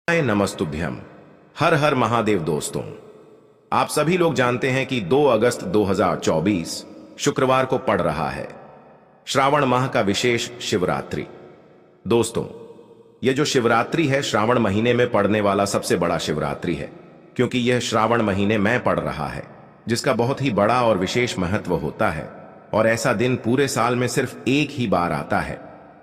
नमस्तुभ्यम। हर हर महादेव। दोस्तों, आप सभी लोग जानते हैं कि 2 अगस्त 2024 शुक्रवार को पड़ रहा है श्रावण माह का विशेष शिवरात्रि। दोस्तों, यह जो शिवरात्रि है श्रावण महीने में पड़ने वाला सबसे बड़ा शिवरात्रि है, क्योंकि यह श्रावण महीने में पड़ रहा है, जिसका बहुत ही बड़ा और विशेष महत्व होता है। और ऐसा दिन पूरे साल में सिर्फ एक ही बार आता है।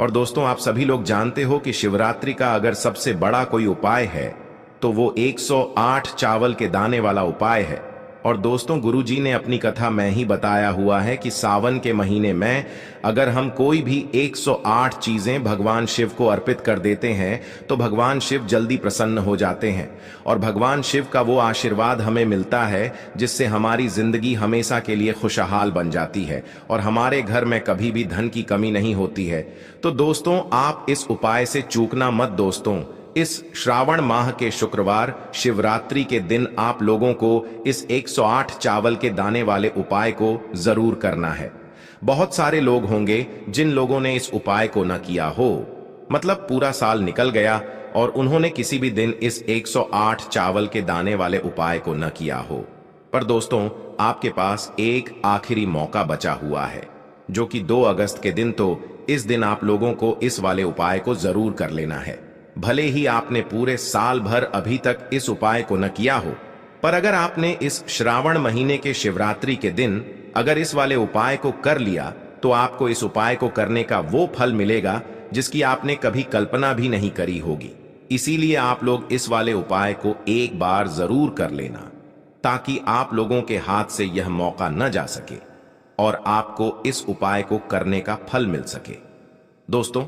और दोस्तों, आप सभी लोग जानते हो कि शिवरात्रि का अगर सबसे बड़ा कोई उपाय है तो वो 108 चावल के दाने वाला उपाय है। और दोस्तों, गुरुजी ने अपनी कथा में ही बताया हुआ है कि सावन के महीने में अगर हम कोई भी 108 चीजें भगवान शिव को अर्पित कर देते हैं तो भगवान शिव जल्दी प्रसन्न हो जाते हैं और भगवान शिव का वो आशीर्वाद हमें मिलता है जिससे हमारी जिंदगी हमेशा के लिए खुशहाल बन जाती है और हमारे घर में कभी भी धन की कमी नहीं होती है। तो दोस्तों, आप इस उपाय से चूकना मत। दोस्तों, इस श्रावण माह के शुक्रवार शिवरात्रि के दिन आप लोगों को इस 108 चावल के दाने वाले उपाय को जरूर करना है। बहुत सारे लोग होंगे जिन लोगों ने इस उपाय को न किया हो, मतलब पूरा साल निकल गया और उन्होंने किसी भी दिन इस 108 चावल के दाने वाले उपाय को न किया हो। पर दोस्तों, आपके पास एक आखिरी मौका बचा हुआ है, जो कि 2 अगस्त के दिन। तो इस दिन आप लोगों को इस वाले उपाय को जरूर कर लेना है। भले ही आपने पूरे साल भर अभी तक इस उपाय को न किया हो, पर अगर आपने इस श्रावण महीने के शिवरात्रि के दिन अगर इस वाले उपाय को कर लिया तो आपको इस उपाय को करने का वो फल मिलेगा जिसकी आपने कभी कल्पना भी नहीं करी होगी। इसीलिए आप लोग इस वाले उपाय को एक बार जरूर कर लेना, ताकि आप लोगों के हाथ से यह मौका न जा सके और आपको इस उपाय को करने का फल मिल सके। दोस्तों,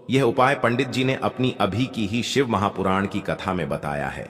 यह उपाय पंडित जी ने अपनी अभी की ही शिव महापुराण की कथा में बताया है,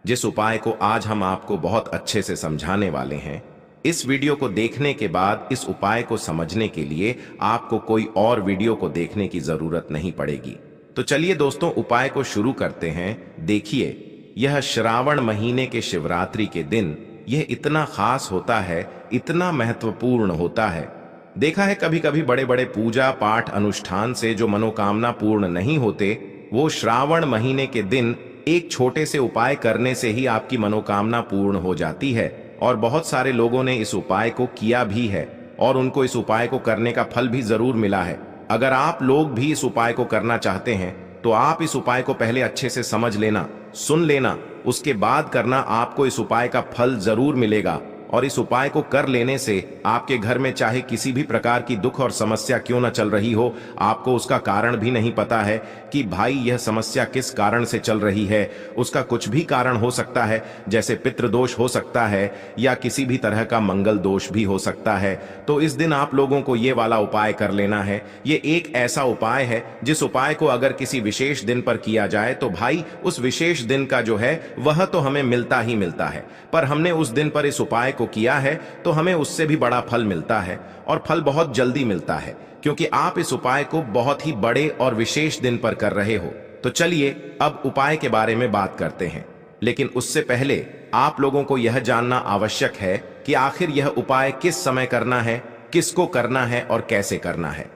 जिस उपाय को आज हम आपको बहुत अच्छे से समझाने वाले हैं। इस वीडियो को देखने के बाद इस उपाय को समझने के लिए आपको कोई और वीडियो को देखने की जरूरत नहीं पड़ेगी। तो चलिए दोस्तों, उपाय को शुरू करते हैं। देखिए, यह श्रावण महीने के शिवरात्रि के दिन यह इतना खास होता है, इतना महत्वपूर्ण होता है। देखा है कभी कभी बड़े बड़े पूजा पाठ अनुष्ठान से जो मनोकामना पूर्ण नहीं होते, वो श्रावण महीने के दिन एक छोटे से उपाय करने से ही आपकी मनोकामना पूर्ण हो जाती है। और बहुत सारे लोगों ने इस उपाय को किया भी है और उनको इस उपाय को करने का फल भी जरूर मिला है। अगर आप लोग भी इस उपाय को करना चाहते हैं तो आप इस उपाय को पहले अच्छे से समझ लेना, सुन लेना, उसके बाद करना। आपको इस उपाय का फल जरूर मिलेगा और इस उपाय को कर लेने से आपके घर में चाहे किसी भी प्रकार की दुख और समस्या क्यों न चल रही हो, आपको उसका कारण भी नहीं पता है कि भाई यह समस्या किस कारण से चल रही है। उसका कुछ भी कारण हो सकता है, जैसे पितृदोष हो सकता है या किसी भी तरह का मंगल दोष भी हो सकता है। तो इस दिन आप लोगों को ये वाला उपाय कर लेना है। ये एक ऐसा उपाय है जिस उपाय को अगर किसी विशेष दिन पर किया जाए तो भाई उस विशेष दिन का जो है वह तो हमें मिलता ही मिलता है, पर हमने उस दिन पर इस उपाय को किया है तो हमें उससे भी बड़ा फल मिलता है और फल बहुत जल्दी मिलता है, क्योंकि आप इस उपाय को बहुत ही बड़े और विशेष दिन पर कर रहे हो। तो चलिए अब उपाय के बारे में बात करते हैं, लेकिन उससे पहले आप लोगों को यह जानना आवश्यक है कि आखिर यह उपाय किस समय करना है, किसको करना है और कैसे करना है।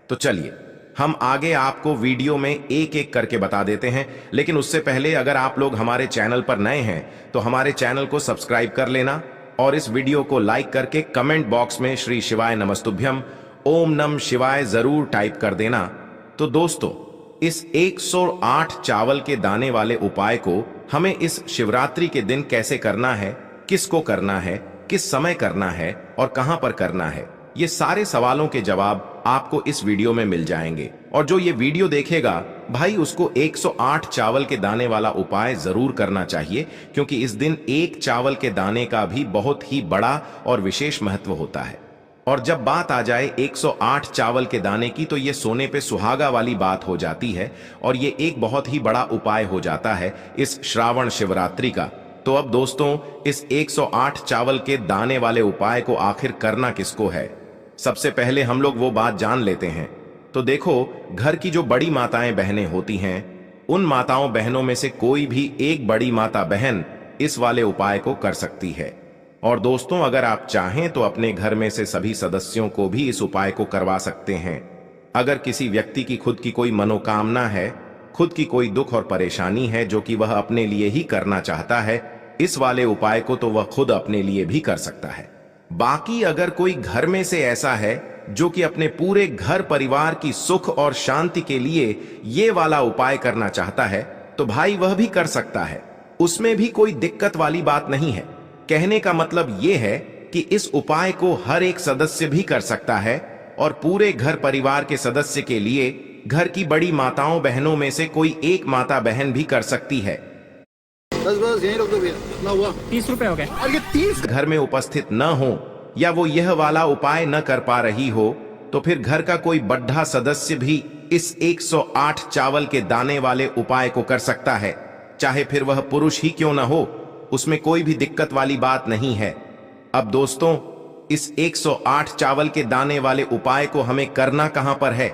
तो चलिए हम आगे आपको वीडियो में एक एक करके बता देते हैं, लेकिन उससे पहले अगर आप लोग हमारे चैनल पर नए हैं तो हमारे चैनल को सब्सक्राइब कर लेना और इस वीडियो को लाइक करके कमेंट बॉक्स में श्री शिवाय नमस्तुभ्यम, ओम नम शिवाय जरूर टाइप कर देना। तो दोस्तों, इस 108 चावल के दाने वाले उपाय को हमें इस शिवरात्रि के दिन कैसे करना है, किसको करना है, किस समय करना है और कहां पर करना है, ये सारे सवालों के जवाब आपको इस वीडियो में मिल जाएंगे। और जो ये वीडियो देखेगा भाई, उसको 108 चावल के दाने वाला उपाय जरूर करना चाहिए, क्योंकि इस दिन एक चावल के दाने का भी बहुत ही बड़ा और विशेष महत्व होता है। और जब बात आ जाए 108 चावल के दाने की, तो ये सोने पे सुहागा वाली बात हो जाती है और ये एक बहुत ही बड़ा उपाय हो जाता है इस श्रावण शिवरात्रि का। तो अब दोस्तों, इस 108 चावल के दाने वाले उपाय को आखिर करना किसको है, सबसे पहले हम लोग वो बात जान लेते हैं। तो देखो, घर की जो बड़ी माताएं बहनें होती हैं, उन माताओं बहनों में से कोई भी एक बड़ी माता बहन इस वाले उपाय को कर सकती है। और दोस्तों, अगर आप चाहें तो अपने घर में से सभी सदस्यों को भी इस उपाय को करवा सकते हैं। अगर किसी व्यक्ति की खुद की कोई मनोकामना है, खुद की कोई दुख और परेशानी है जो कि वह अपने लिए ही करना चाहता है, इस वाले उपाय को तो वह खुद अपने लिए भी कर सकता है। बाकी अगर कोई घर में से ऐसा है जो कि अपने पूरे घर परिवार की सुख और शांति के लिए ये वाला उपाय करना चाहता है, तो भाई वह भी कर सकता है, उसमें भी कोई दिक्कत वाली बात नहीं है। कहने का मतलब ये है कि इस उपाय को हर एक सदस्य भी कर सकता है और पूरे घर परिवार के सदस्य के लिए घर की बड़ी माताओं बहनों में से कोई एक माता बहन भी कर सकती है। बस यहीं रोक दो भैया, कितना हुआ? 30 रुपए हो गए। और ये 30? घर में उपस्थित न हो या वो यह वाला उपाय न कर पा रही हो, तो फिर घर का कोई बड्ढा सदस्य भी इस 108 चावल के दाने वाले उपाय को कर सकता है, चाहे फिर वह पुरुष ही क्यों न हो, उसमें कोई भी दिक्कत वाली बात नहीं है। अब दोस्तों, इस 108 चावल के दाने वाले उपाय को हमें करना कहां पर है?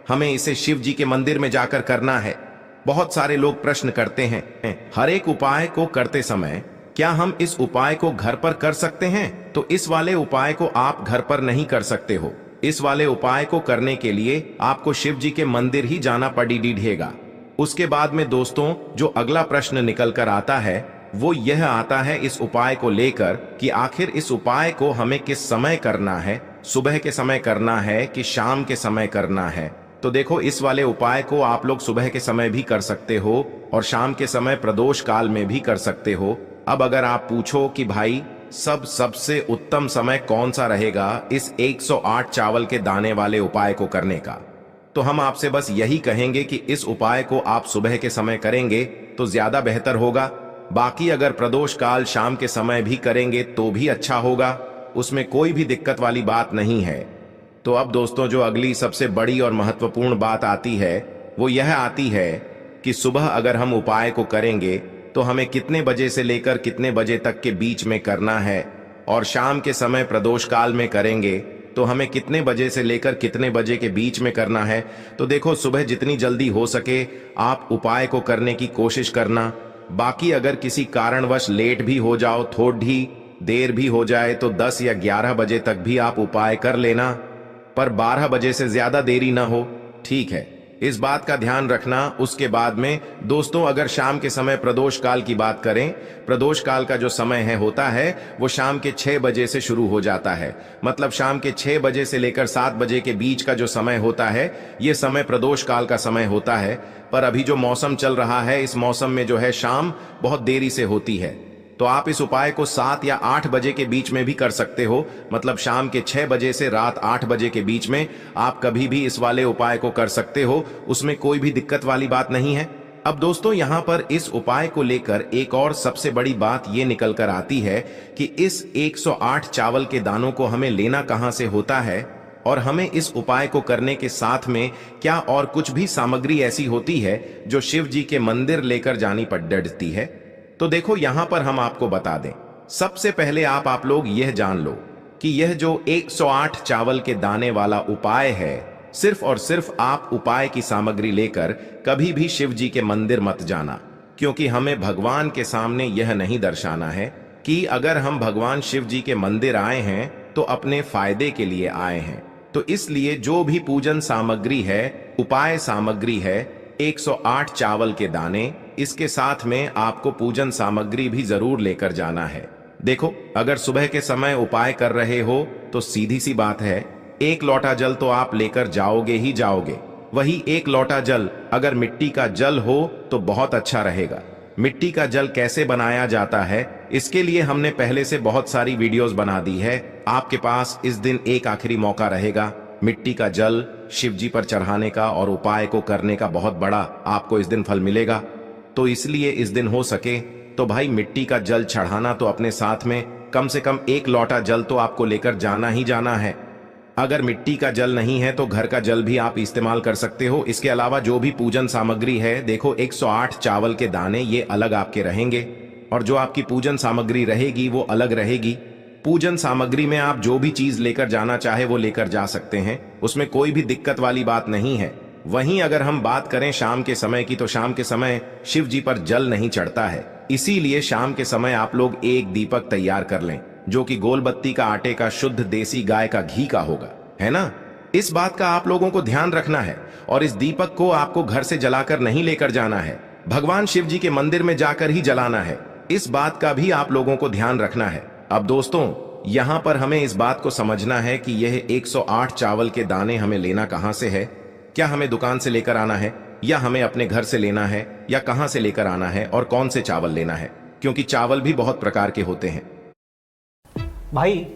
हमें इसे शिव जी के मंदिर में जाकर करना है। बहुत सारे लोग प्रश्न करते हैं, हर एक उपाय को करते समय क्या हम इस उपाय को घर पर कर सकते हैं? तो इस वाले उपाय को आप घर पर नहीं कर सकते हो। इस वाले उपाय को करने के लिए आपको शिव जी के मंदिर ही जाना पड़ेगा। उसके बाद में दोस्तों, जो अगला प्रश्न निकल कर आता है वो यह आता है इस उपाय को लेकर कि आखिर इस उपाय को हमें किस समय करना है, सुबह के समय करना है कि शाम के समय करना है? तो देखो, इस वाले उपाय को आप लोग सुबह के समय भी कर सकते हो और शाम के समय प्रदोष काल में भी कर सकते हो। अब अगर आप पूछो कि भाई सबसे उत्तम समय कौन सा रहेगा इस 108 चावल के दाने वाले उपाय को करने का, तो हम आपसे बस यही कहेंगे कि इस उपाय को आप सुबह के समय करेंगे तो ज्यादा बेहतर होगा। बाकी अगर प्रदोष काल शाम के समय भी करेंगे तो भी अच्छा होगा, उसमें कोई भी दिक्कत वाली बात नहीं है। तो अब दोस्तों, जो अगली सबसे बड़ी और महत्वपूर्ण बात आती है वो यह आती है कि सुबह अगर हम उपाय को करेंगे तो हमें कितने बजे से लेकर कितने बजे तक के बीच में करना है, और शाम के समय प्रदोष काल में करेंगे तो हमें कितने बजे से लेकर कितने बजे के बीच में करना है। तो देखो, सुबह जितनी जल्दी हो सके आप उपाय को करने की कोशिश करना। बाकी अगर किसी कारणवश लेट भी हो जाओ, थोड़ी देर भी हो जाए, तो 10 या 11 बजे तक भी आप उपाय कर लेना, पर 12 बजे से ज्यादा देरी ना हो, ठीक है? इस बात का ध्यान रखना। उसके बाद में दोस्तों, अगर शाम के समय प्रदोष काल की बात करें, प्रदोष काल का जो समय होता है वो शाम के 6 बजे से शुरू हो जाता है। मतलब शाम के 6 बजे से लेकर 7 बजे के बीच का जो समय होता है, ये समय प्रदोष काल का समय होता है। पर अभी जो मौसम चल रहा है, इस मौसम में जो है शाम बहुत देरी से होती है, तो आप इस उपाय को 7 या 8 बजे के बीच में भी कर सकते हो। मतलब शाम के 6 बजे से रात 8 बजे के बीच में आप कभी भी इस वाले उपाय को कर सकते हो, उसमें कोई भी दिक्कत वाली बात नहीं है। अब दोस्तों, यहाँ पर इस उपाय को लेकर एक और सबसे बड़ी बात ये निकल कर आती है कि इस 108 चावल के दानों को हमें लेना कहाँ से होता है, और हमें इस उपाय को करने के साथ में क्या और कुछ भी सामग्री ऐसी होती है जो शिव जी के मंदिर लेकर जानी पड़ती है। तो देखो, यहां पर हम आपको बता दें, सबसे पहले आप लोग यह जान लो कि यह जो 108 चावल के दाने वाला उपाय है, सिर्फ और सिर्फ आप उपाय की सामग्री लेकर कभी भी शिव जी के मंदिर मत जाना, क्योंकि हमें भगवान के सामने यह नहीं दर्शाना है कि अगर हम भगवान शिव जी के मंदिर आए हैं तो अपने फायदे के लिए आए हैं। तो इसलिए जो भी पूजन सामग्री है, उपाय सामग्री है, 108 चावल के दाने, इसके साथ में आपको पूजन सामग्री भी जरूर लेकर जाना है। देखो, अगर सुबह के समय उपाय कर रहे हो तो सीधी सी बात है, 1 लोटा जल तो आप लेकर जाओगे ही जाओगे। वही 1 लोटा जल अगर मिट्टी का जल हो तो बहुत अच्छा रहेगा। मिट्टी का जल कैसे बनाया जाता है, इसके लिए हमने पहले से बहुत सारी वीडियोस बना दी है। आपके पास इस दिन एक आखिरी मौका रहेगा मिट्टी का जल शिव जी पर चढ़ाने का और उपाय को करने का, बहुत बड़ा आपको इस दिन फल मिलेगा। तो इसलिए इस दिन हो सके तो भाई मिट्टी का जल चढ़ाना तो अपने साथ में कम से कम 1 लोटा जल तो आपको लेकर जाना ही जाना है। अगर मिट्टी का जल नहीं है तो घर का जल भी आप इस्तेमाल कर सकते हो। इसके अलावा जो भी पूजन सामग्री है, देखो 108 चावल के दाने ये अलग आपके रहेंगे, और जो आपकी पूजन सामग्री रहेगी वो अलग रहेगी। पूजन सामग्री में आप जो भी चीज लेकर जाना चाहे वो लेकर जा सकते हैं, उसमें कोई भी दिक्कत वाली बात नहीं है। वहीं अगर हम बात करें शाम के समय की, तो शाम के समय शिव जी पर जल नहीं चढ़ता है, इसीलिए शाम के समय आप लोग एक दीपक तैयार कर लें, जो कि गोल बत्ती का आटे का शुद्ध देसी गाय का घी का होगा, है ना? इस बात का आप लोगों को ध्यान रखना है और इस दीपक को आपको घर से जलाकर नहीं लेकर जाना है, भगवान शिव जी के मंदिर में जाकर ही जलाना है। इस बात का भी आप लोगों को ध्यान रखना है। अब दोस्तों, यहां पर हमें इस बात को समझना है कि यह 108 चावल के दाने हमें लेना कहां से है। क्या हमें दुकान से लेकर आना है या हमें अपने घर से लेना है या कहां से लेकर आना है और कौन से चावल लेना है, क्योंकि चावल भी बहुत प्रकार के होते हैं। भाई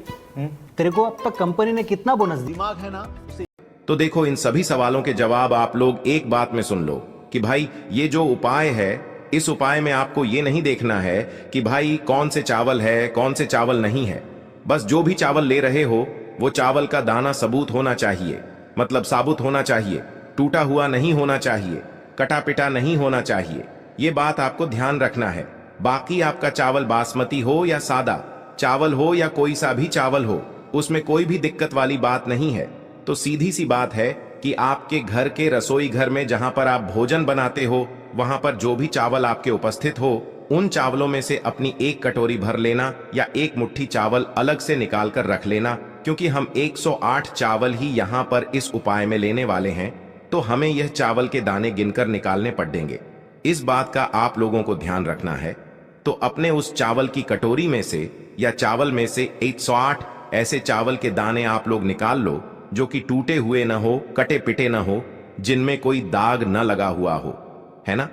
तेरे को अब तक कंपनी ने कितना बोनस दिया? दिमाग है ना उसे तो देखो, इन सभी सवालों के जवाब आप लोग एक बात में सुन लो कि भाई ये जो उपाय है, इस उपाय में आपको ये नहीं देखना है कि भाई कौन से चावल है कौन से चावल नहीं है। बस जो भी चावल ले रहे हो वो चावल का दाना सबूत होना चाहिए, मतलब साबुत होना चाहिए, टूटा हुआ नहीं होना चाहिए, कटा पिटा नहीं होना चाहिए। ये बात आपको ध्यान रखना है। बाकी आपका चावल बासमती हो या सादा चावल हो या कोई सा भी चावल हो, उसमें कोई भी दिक्कत वाली बात नहीं है। तो सीधी सी बात है कि आपके घर के रसोई घर में जहां पर आप भोजन बनाते हो, वहां पर जो भी चावल आपके उपस्थित हो, उन चावलों में से अपनी एक कटोरी भर लेना या एक मुट्ठी चावल अलग से निकाल कर रख लेना, क्योंकि हम 108 चावल ही यहां पर इस उपाय में लेने वाले हैं, तो हमें यह चावल के दाने गिनकर निकालने पड़ेंगे। इस बात का आप लोगों को ध्यान रखना है। तो अपने उस चावल की कटोरी में से या चावल में से 108 ऐसे चावल के दाने आप लोग निकाल लो जो कि टूटे हुए ना हो, कटे पिटे ना हो, जिनमें कोई दाग न लगा हुआ हो, है ना।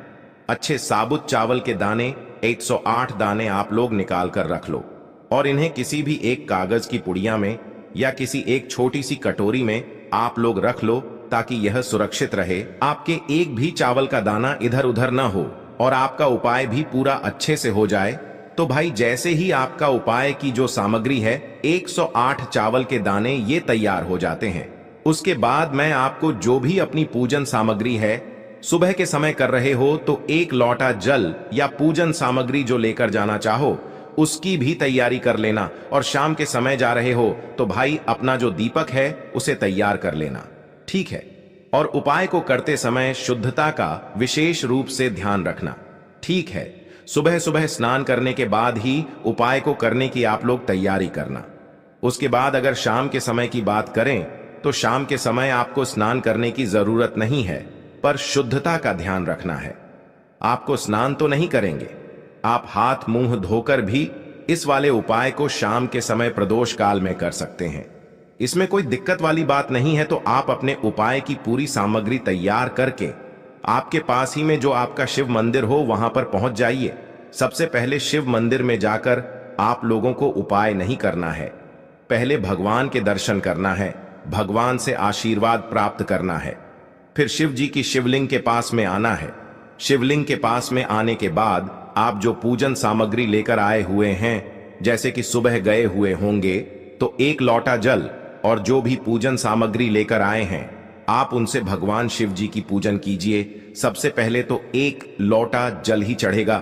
अच्छे साबुत चावल के दाने 108 दाने आप लोग निकाल कर रख लो और इन्हें किसी भी एक कागज की पुड़िया में या किसी एक छोटी सी कटोरी में आप लोग रख लो, ताकि यह सुरक्षित रहे, आपके एक भी चावल का दाना इधर उधर ना हो और आपका उपाय भी पूरा अच्छे से हो जाए। तो भाई जैसे ही आपका उपाय की जो सामग्री है 108 चावल के दाने ये तैयार हो जाते हैं, उसके बाद मैं आपको जो भी अपनी पूजन सामग्री है, सुबह के समय कर रहे हो तो एक लोटा जल या पूजन सामग्री जो लेकर जाना चाहो उसकी भी तैयारी कर लेना, और शाम के समय जा रहे हो तो भाई अपना जो दीपक है उसे तैयार कर लेना, ठीक है। और उपाय को करते समय शुद्धता का विशेष रूप से ध्यान रखना, ठीक है। सुबह सुबह स्नान करने के बाद ही उपाय को करने की आप लोग तैयारी करना। उसके बाद अगर शाम के समय की बात करें तो शाम के समय आपको स्नान करने की जरूरत नहीं है, पर शुद्धता का ध्यान रखना है। आपको स्नान तो नहीं करेंगे, आप हाथ मुंह धोकर भी इस वाले उपाय को शाम के समय प्रदोष काल में कर सकते हैं। इसमें कोई दिक्कत वाली बात नहीं है। तो आप अपने उपाय की पूरी सामग्री तैयार करके आपके पास ही में जो आपका शिव मंदिर हो वहां पर पहुंच जाइए। सबसे पहले शिव मंदिर में जाकर आप लोगों को उपाय नहीं करना है, पहले भगवान के दर्शन करना है, भगवान से आशीर्वाद प्राप्त करना है। फिर शिव जी की शिवलिंग के पास में आना है। शिवलिंग के पास में आने के बाद आप जो पूजन सामग्री लेकर आए हुए हैं, जैसे कि सुबह गए हुए होंगे तो एक लोटा जल और जो भी पूजन सामग्री लेकर आए हैं आप उनसे भगवान शिव जी की पूजन कीजिए। सबसे पहले तो एक लोटा जल ही चढ़ेगा,